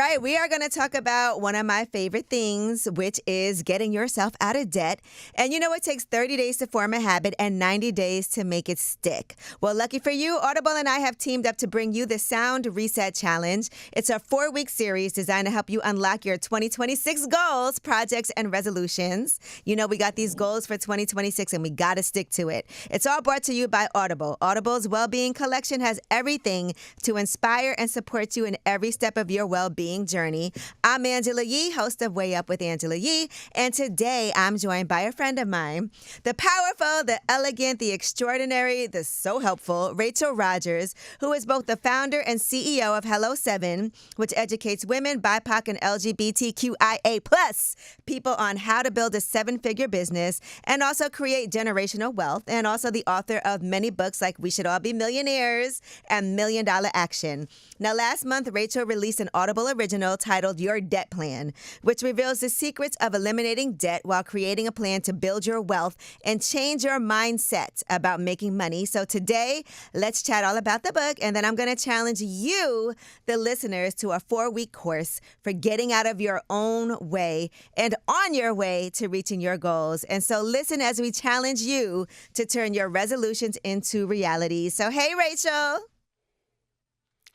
right, we are going to talk about one of my favorite things, which is getting yourself out of debt. And you know, it takes 30 days to form a habit and 90 days to make it stick. Well, lucky for you, Audible and I have teamed up to bring you the Sound Reset Challenge. It's a 4-week series designed to help you unlock your 2026 goals, projects, and resolutions. You know, we got these goals for 2026 and we got to stick to it. It's all brought to you by Audible. Audible's well-being collection has everything to inspire and support you in every step of your well-being journey. I'm Angela Yee, host of Way Up with Angela Yee, and today I'm joined by a friend of mine, the powerful, the elegant, the extraordinary, the so helpful Rachel Rodgers, who is both the founder and CEO of Hello 7, which educates women, BIPOC, and LGBTQIA+ people on how to build a 7-figure business and also create generational wealth, and also the author of many books like We Should All Be Millionaires and $1 Million Action. Now, last month, Rachel released an Audible original titled Your Debt Plan, which reveals the secrets of eliminating debt while creating a plan to build your wealth and change your mindset about making money. So today, let's chat all about the book, and then I'm going to challenge you, the listeners, to a 4-week course for getting out of your own way and on your way to reaching your goals. And so listen as we challenge you to turn your resolutions into reality. So, hey, Rachel.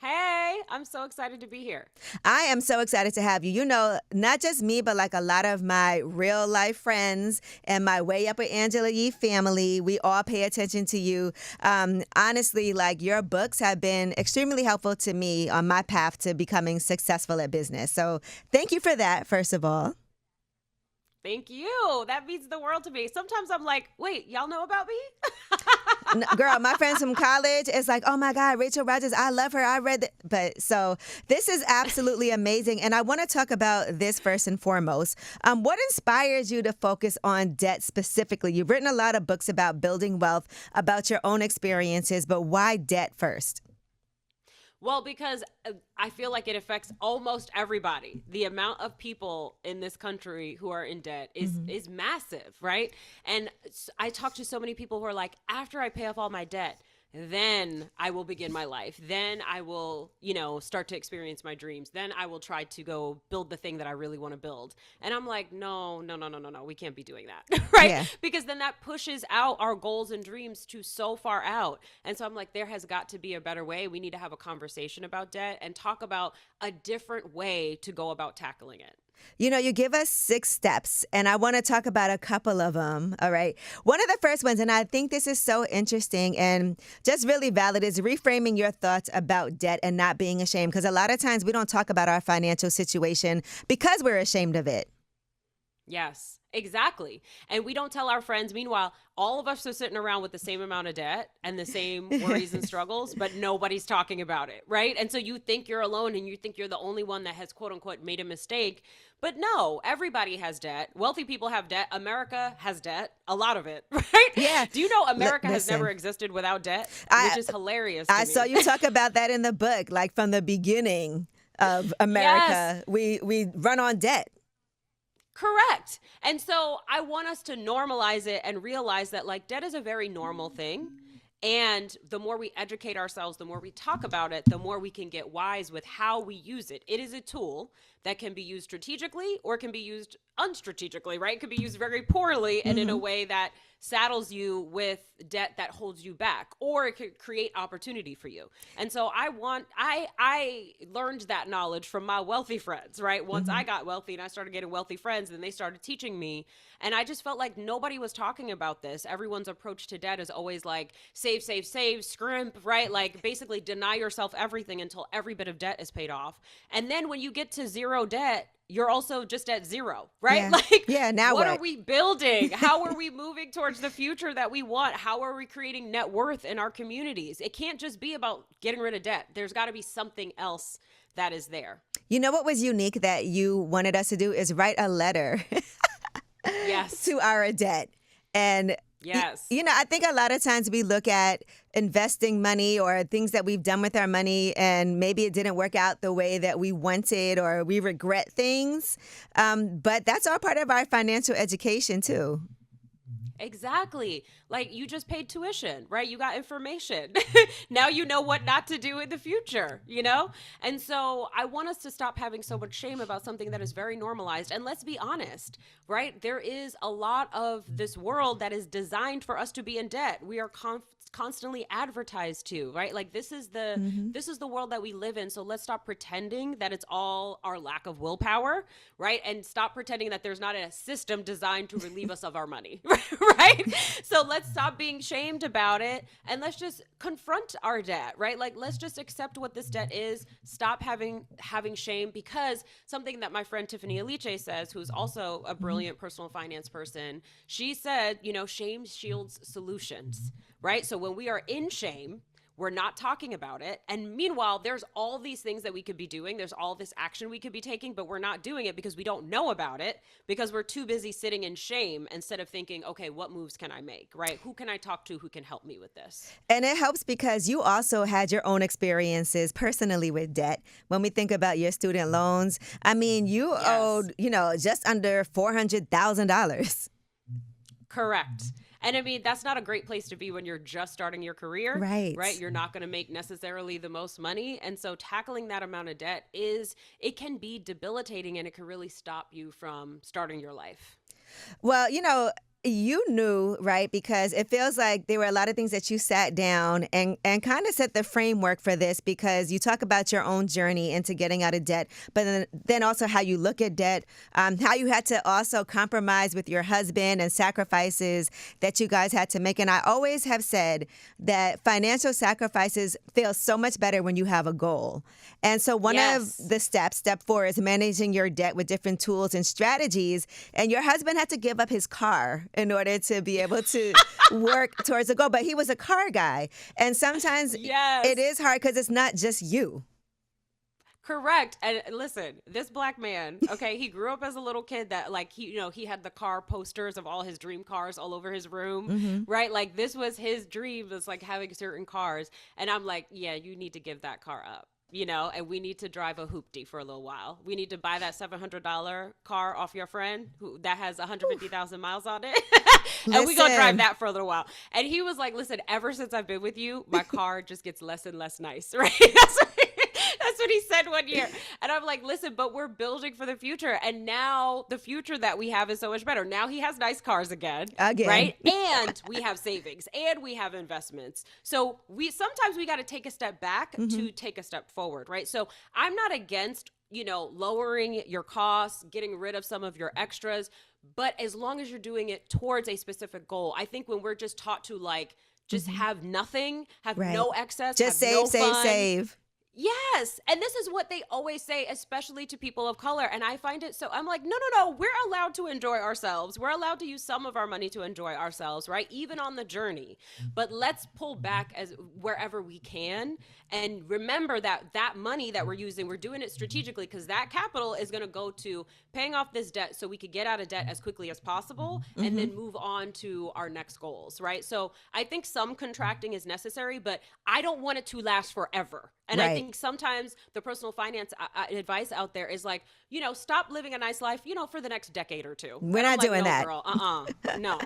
Hey, I'm so excited to be here. I am so excited to have you. You know, not just me, but like a lot of my real life friends and my Way Up with Angela Yee family, we all pay attention to you. Honestly, like your books have been extremely helpful to me on my path to becoming successful at business. So thank you for that, first of all. Thank you. That means the world to me. Sometimes I'm like, wait, y'all know about me? Girl, my friends from college, it's like, oh my God, Rachel Rodgers, I love her. I read it. But so this is absolutely amazing. And I want to talk about this first and foremost. What inspires you to focus on debt specifically? You've written a lot of books about building wealth, about your own experiences, but why debt first? Well, because I feel like it affects almost everybody. The amount of people in this country who are in debt is massive, right? And I talk to so many people who are like, after I pay off all my debt, then I will begin my life. Then I will, start to experience my dreams. Then I will try to go build the thing that I really want to build. And I'm like, no, we can't be doing that, right? Yeah. Because then that pushes out our goals and dreams to so far out. And so I'm like, there has got to be a better way. We need to have a conversation about debt and talk about a different way to go about tackling it. You know, you give us 6 steps, and I want to talk about a couple of them, all right? One of the first ones, and I think this is so interesting and just really valid, is reframing your thoughts about debt and not being ashamed, because a lot of times we don't talk about our financial situation because we're ashamed of it. Yes, exactly. And we don't tell our friends. Meanwhile, all of us are sitting around with the same amount of debt and the same worries and struggles, but nobody's talking about it, right? And so you think you're alone and you think you're the only one that has, quote unquote, made a mistake. But no, everybody has debt. Wealthy people have debt. America has debt, a lot of it, right? Yeah. Do you know America has never existed without debt? Which is hilarious to me. I saw you talk about that in the book, like from the beginning of America. Yes. We run on debt. Correct. And so I want us to normalize it and realize that like debt is a very normal thing. And the more we educate ourselves, the more we talk about it, the more we can get wise with how we use it. It is a tool that can be used strategically or can be used unstrategically, right? It could be used very poorly and in a way that saddles you with debt that holds you back, or it could create opportunity for you. And so I learned that knowledge from my wealthy friends, right? Once I got wealthy and I started getting wealthy friends, and they started teaching me. And I just felt like nobody was talking about this. Everyone's approach to debt is always like save, scrimp, right? Like basically deny yourself everything until every bit of debt is paid off. And then when you get to zero debt, you're also just at zero, right? Now what are we building? How are we moving towards the future that we want? How are we creating net worth in our communities? It can't just be about getting rid of debt. There's got to be something else that is there. You know what was unique that you wanted us to do is write a letter to our debt. And yes, I think a lot of times we look at investing money or things that we've done with our money and maybe it didn't work out the way that we wanted or we regret things. But that's all part of our financial education too. Exactly. Like you just paid tuition, right? You got information. Now you know what not to do in the future, you know? And so I want us to stop having so much shame about something that is very normalized. And let's be honest, right? There is a lot of this world that is designed for us to be in debt. We are constantly advertised to, right? Like this is the world that we live in. So let's stop pretending that it's all our lack of willpower, right? And stop pretending that there's not a system designed to relieve us of our money, right? So let's stop being shamed about it and let's just confront our debt, right? Like let's just accept what this debt is. Stop having shame, because something that my friend Tiffany Aliche says, who's also a brilliant personal finance person, she said, shame shields solutions, right? So when we are in shame, we're not talking about it. And meanwhile, there's all these things that we could be doing. There's all this action we could be taking, but we're not doing it because we don't know about it, because we're too busy sitting in shame instead of thinking, okay, what moves can I make, right? Who can I talk to who can help me with this? And it helps because you also had your own experiences personally with debt. When we think about your student loans, I mean, you owed, just under $400,000. Correct. And I mean, that's not a great place to be when you're just starting your career, right? You're not going to make necessarily the most money. And so tackling that amount of debt it can be debilitating, and it can really stop you from starting your life. Well, you knew, right? Because it feels like there were a lot of things that you sat down and kind of set the framework for this, because you talk about your own journey into getting out of debt, but then also how you look at debt, how you had to also compromise with your husband and sacrifices that you guys had to make. And I always have said that financial sacrifices feel so much better when you have a goal. And so one of the steps, step 4, is managing your debt with different tools and strategies. And your husband had to give up his car in order to be able to work towards a goal. But he was a car guy. And sometimes it is hard because it's not just you. Correct. And listen, this Black man, okay, he grew up as a little kid that he had the car posters of all his dream cars all over his room, right? Like this was his dream, was like having certain cars. And I'm like, yeah, you need to give that car up. And we need to drive a hoopty for a little while. We need to buy that $700 car off your friend that has 150,000 miles on it. And we gonna drive that for a little while. And he was like, listen, ever since I've been with you, my car just gets less and less nice, right? That's what he said one year. And I'm like, listen, but we're building for the future. And now the future that we have is so much better. Now he has nice cars again. Right? And we have savings and we have investments. So sometimes we got to take a step back to take a step forward, right? So I'm not against, lowering your costs, getting rid of some of your extras, but as long as you're doing it towards a specific goal. I think when we're just taught to just have nothing, have no excess, just have save. Yes. And this is what they always say, especially to people of color. And I find it so, I'm like, no. We're allowed to enjoy ourselves. We're allowed to use some of our money to enjoy ourselves, right? Even on the journey. But let's pull back as wherever we can. And remember that money that we're using, we're doing it strategically, because that capital is going to go to paying off this debt so we could get out of debt as quickly as possible and then move on to our next goals, right? So I think some contracting is necessary, but I don't want it to last forever. And I think sometimes the personal finance advice out there is like, stop living a nice life, for the next decade or two. We're not doing that. Girl. No.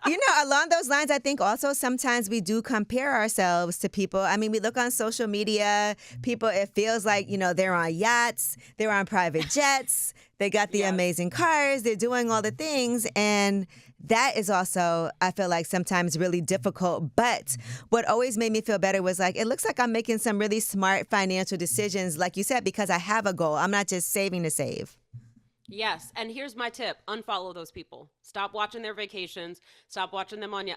And, along those lines, I think also sometimes we do compare ourselves to people. I mean, we look on social media, people, it feels like, they're on yachts, they're on private jets, they got the amazing cars, they're doing all the things. And that is also, I feel like, sometimes really difficult. But what always made me feel better was it looks like I'm making some really smart financial decisions, like you said, because I have a goal. I'm not just saving to save. Yes. And here's my tip. Unfollow those people. Stop watching their vacations. Stop watching them on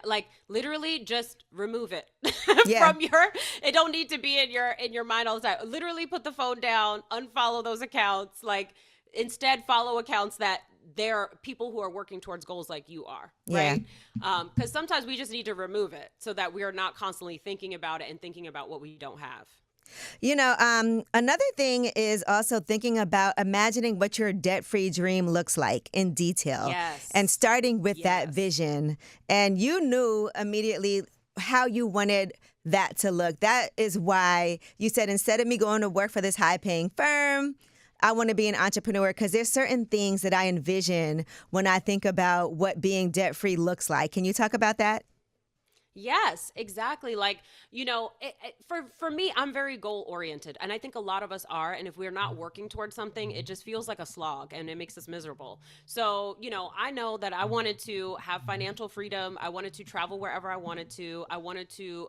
literally just remove it from it don't need to be in your mind all the time. Literally put the phone down, unfollow those accounts. Instead follow accounts that they're people who are working towards goals like you are, right? Because sometimes we just need to remove it so that we are not constantly thinking about it and thinking about what we don't have. Another thing is also thinking about imagining what your debt-free dream looks like in detail. Yes. And starting with that vision. And you knew immediately how you wanted that to look. That is why you said, instead of me going to work for this high-paying firm, I want to be an entrepreneur because there's certain things that I envision when I think about what being debt-free looks like. Can you talk about that? Yes, exactly. Like, for me, I'm very goal oriented, and I think a lot of us are. And if we're not working towards something, it just feels like a slog and it makes us miserable. So, I know that I wanted to have financial freedom. I wanted to travel wherever I wanted to.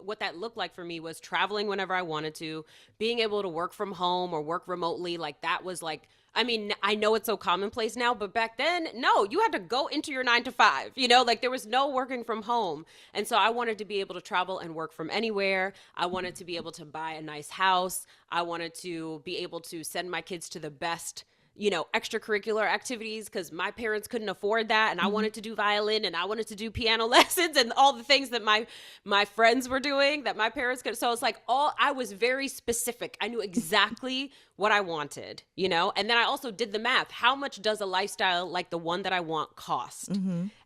What that looked like for me was traveling whenever I wanted to, being able to work from home or work remotely. Like, that was like, I mean, I know it's so commonplace now, but back then, no, you had to go into your 9 to 5, like there was no working from home. And so I wanted to be able to travel and work from anywhere. I wanted to be able to buy a nice house. I wanted to be able to send my kids to the best extracurricular activities because my parents couldn't afford that. And I wanted to do violin and I wanted to do piano lessons and all the things that my friends were doing that my parents could. So it's like I was very specific. I knew exactly what I wanted, and then I also did the math. How much does a lifestyle like the one that I want cost?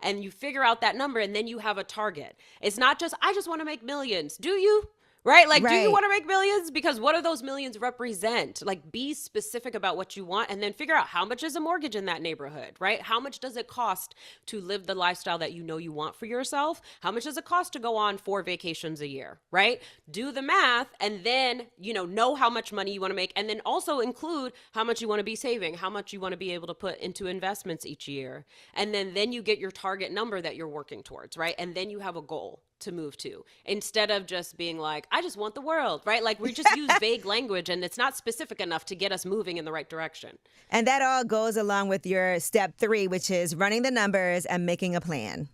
And you figure out that number and then you have a target. It's not just, I just want to make millions. Do you? Right? Like, do you want to make millions? Because what do those millions represent? Like, be specific about what you want and then figure out how much is a mortgage in that neighborhood, right? How much does it cost to live the lifestyle that you want for yourself? How much does it cost to go on 4 vacations a year, right? Do the math and then, know how much money you want to make and then also include how much you want to be saving, how much you want to be able to put into investments each year. And then you get your target number that you're working towards, right? And then you have a goal to move to instead of just being like, I just want the world, right? Like we just use vague language and it's not specific enough to get us moving in the right direction. And that all goes along with your step 3, which is running the numbers and making a plan.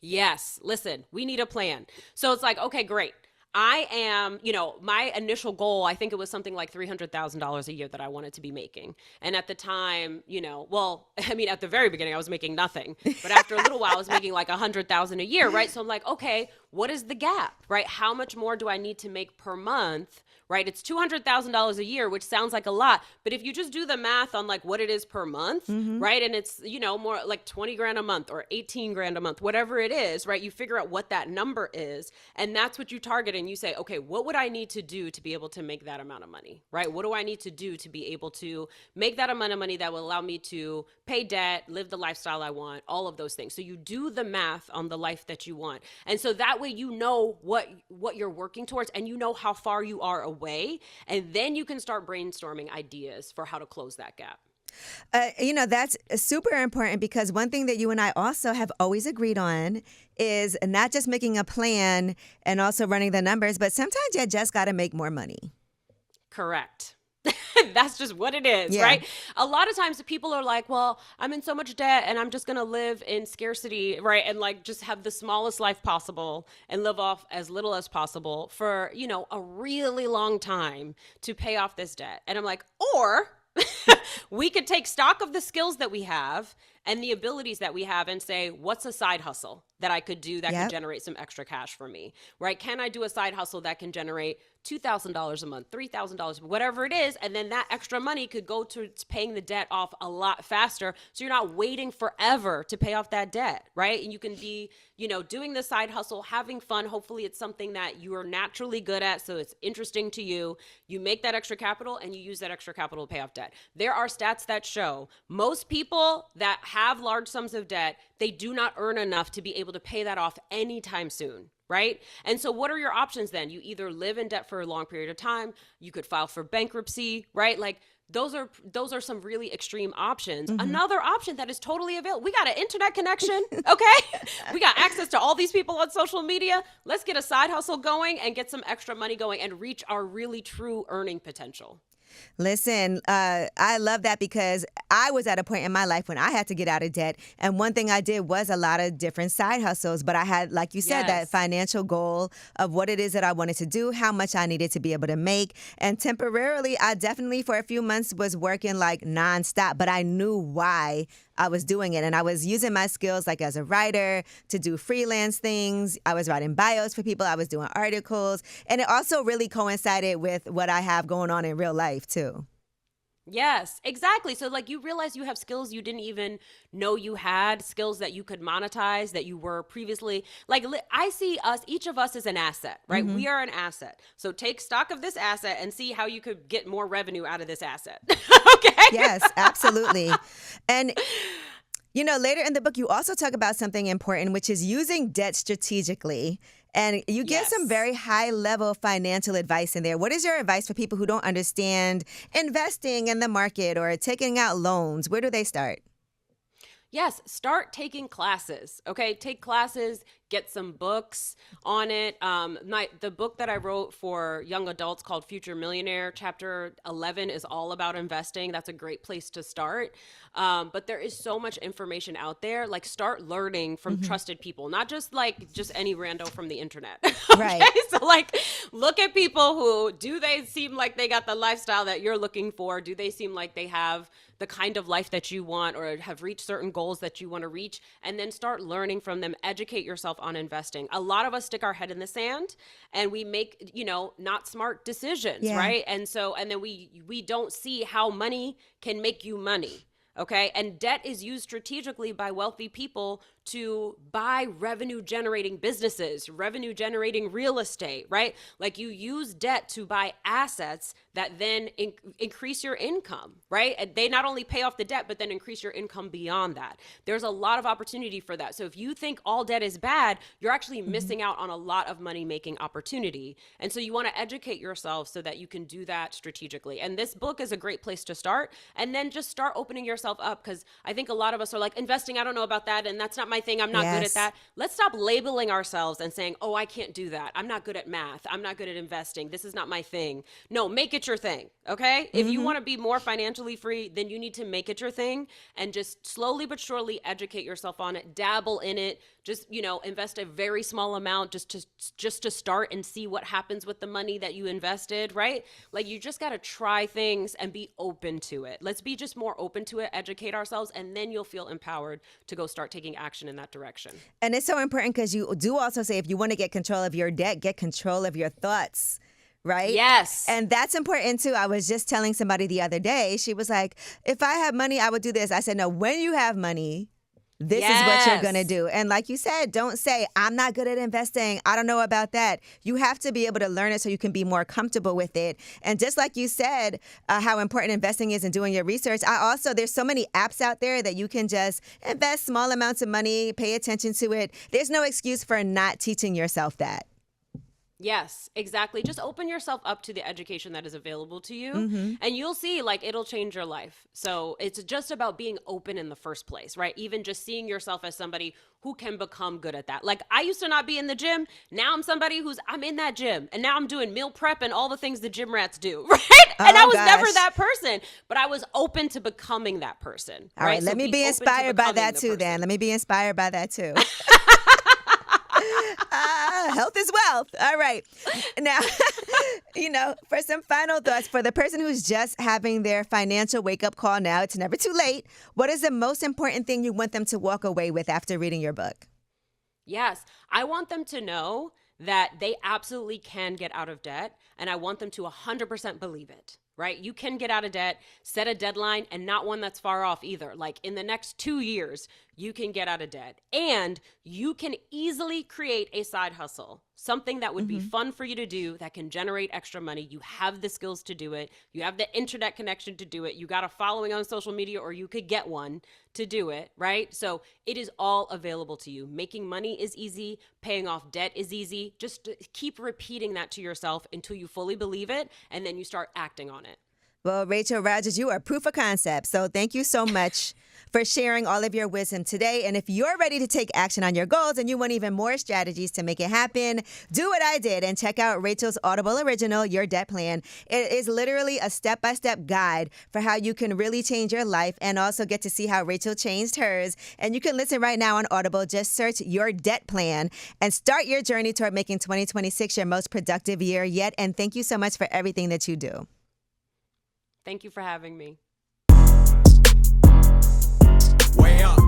Yes. Listen, we need a plan. So it's like, okay, great. I am, my initial goal, I think it was something like $300,000 a year that I wanted to be making. And at the time, at the very beginning, I was making nothing. But after a little while, I was making like $100,000 a year, right? So I'm like, okay, what is the gap, right? How much more do I need to make per month, right? It's $200,000 a year, which sounds like a lot. But if you just do the math on like what it is per month, right? And it's, more like 20 grand a month or 18 grand a month, whatever it is, right? You figure out what that number is and that's what you target. And you say, okay, what would I need to do to be able to make that amount of money, right? What do I need to do to be able to make that amount of money that will allow me to pay debt, live the lifestyle I want, all of those things. So you do the math on the life that you want. And so that way you know what you're working towards and you know how far you are away. And then you can start brainstorming ideas for how to close that gap. That's super important because one thing that you and I also have always agreed on is not just making a plan and also running the numbers, but sometimes you just got to make more money. Correct. That's just what it is, right? A lot of times people are like, well, I'm in so much debt and I'm just going to live in scarcity, right? And like just have the smallest life possible and live off as little as possible for, a really long time to pay off this debt. And I'm like, or we could take stock of the skills that we have and the abilities that we have and say, what's a side hustle that I could do that could generate some extra cash for me, right? Can I do a side hustle that can generate $2,000 a month, $3,000, whatever it is, and then that extra money could go to paying the debt off a lot faster, so you're not waiting forever to pay off that debt, right? And you can be, doing the side hustle, having fun. Hopefully it's something that you are naturally good at, so it's interesting to you. You make that extra capital and you use that extra capital to pay off debt. There are stats that show most people that have large sums of debt, they do not earn enough to be able to pay that off anytime soon. Right? And so what are your options then? You either live in debt for a long period of time, you could file for bankruptcy, right? Like those are some really extreme options. Another option that is totally available. We got an internet connection, okay? We got access to all these people on social media. Let's get a side hustle going and get some extra money going and reach our really true earning potential. Listen, I love that because I was at a point in my life when I had to get out of debt. And one thing I did was a lot of different side hustles. But I had, like you said, that financial goal of what it is that I wanted to do, how much I needed to be able to make. And temporarily, I definitely for a few months was working like nonstop. But I knew why I was doing it. And I was using my skills like as a writer to do freelance things. I was writing bios for people. I was doing articles. And it also really coincided with what I have going on in real life too. Yes, exactly. So like you realize you have skills you didn't even know you had, skills that you could monetize that you were previously like I see us, each of us is an asset, right? Mm-hmm. We are an asset. So take stock of this asset and see how you could get more revenue out of this asset. Okay? Yes, absolutely. And later in the book, you also talk about something important, which is using debt strategically. And you give some Yes. very high level financial advice in there. What is your advice for people who don't understand investing in the market or taking out loans? Where do they start? Yes, start taking classes. Okay, take classes, get some books on it. The book that I wrote for young adults called Future Millionaire, chapter 11 is all about investing. That's a great place to start. But there is so much information out there. Like start learning from trusted people, not just any rando from the internet. Okay, Right. so like look at people who do they seem like they got the lifestyle that you're looking for? Do they seem like they have the kind of life that you want or have reached certain goals that you want to reach, and then start learning from them, educate yourself on investing. A lot of us stick our head in the sand and we make, not smart decisions, Yeah. right? And then we don't see how money can make you money. Okay. And debt is used strategically by wealthy people to buy revenue generating businesses, revenue generating real estate, right? Like you use debt to buy assets that then increase your income, right? And they not only pay off the debt, but then increase your income beyond that. There's a lot of opportunity for that. So if you think all debt is bad, you're actually missing out on a lot of money making opportunity. And so you want to educate yourself so that you can do that strategically. And this book is a great place to start. And then just start opening yourself up, because I think a lot of us are like, investing, I don't know about that. And that's not my thing. I'm not good at Yes. that. Let's stop labeling ourselves and saying, oh, I can't do that. I'm not good at math. I'm not good at investing. This is not my thing. No, make it your thing. Okay. If you want to be more financially free, then you need to make it your thing and just slowly but surely educate yourself on it, dabble in it, just, invest a very small amount just to start and see what happens with the money that you invested, right? Like you just got to try things and be open to it. Let's be just more open to it, educate ourselves, and then you'll feel empowered to go start taking action in that direction. And it's so important because you do also say if you want to get control of your debt, get control of your thoughts. Right? Yes. And that's important too. I was just telling somebody the other day, she was like, if I have money, I would do this. I said, no, when you have money, this is what you're going to do. And like you said, don't say, I'm not good at investing. I don't know about that. You have to be able to learn it so you can be more comfortable with it. And just like you said, how important investing is in doing your research, there's so many apps out there that you can just invest small amounts of money, pay attention to it. There's no excuse for not teaching yourself that. Yes, exactly. Just open yourself up to the education that is available to you, and you'll see it'll change your life. So it's just about being open in the first place, right? Even just seeing yourself as somebody who can become good at that. Like I used to not be in the gym. Now I'm somebody I'm in that gym, and now I'm doing meal prep and all the things the gym rats do, right? And I was never that person, but I was open to becoming that person. All right, let me be inspired by that too then. Let me be inspired by that too. Health is wealth. All right. Now, for some final thoughts for the person who's just having their financial wake-up call now, it's never too late. What is the most important thing you want them to walk away with after reading your book? Yes, I want them to know that they absolutely can get out of debt, and I want them to 100% believe it. Right? You can get out of debt, set a deadline, and not one that's far off either. Like in the next 2 years, you can get out of debt, and you can easily create a side hustle, something that would be fun for you to do that can generate extra money. You have the skills to do it. You have the internet connection to do it. You got a following on social media, or you could get one to do it, right? So it is all available to you. Making money is easy. Paying off debt is easy. Just keep repeating that to yourself until you fully believe it, and then you start acting on it. Well, Rachel Rodgers, you are proof of concept. So thank you so much for sharing all of your wisdom today. And if you're ready to take action on your goals and you want even more strategies to make it happen, do what I did and check out Rachel's Audible original, Your Debt Plan. It is literally a step-by-step guide for how you can really change your life and also get to see how Rachel changed hers. And you can listen right now on Audible. Just search Your Debt Plan and start your journey toward making 2026 your most productive year yet. And thank you so much for everything that you do. Thank you for having me. Way up.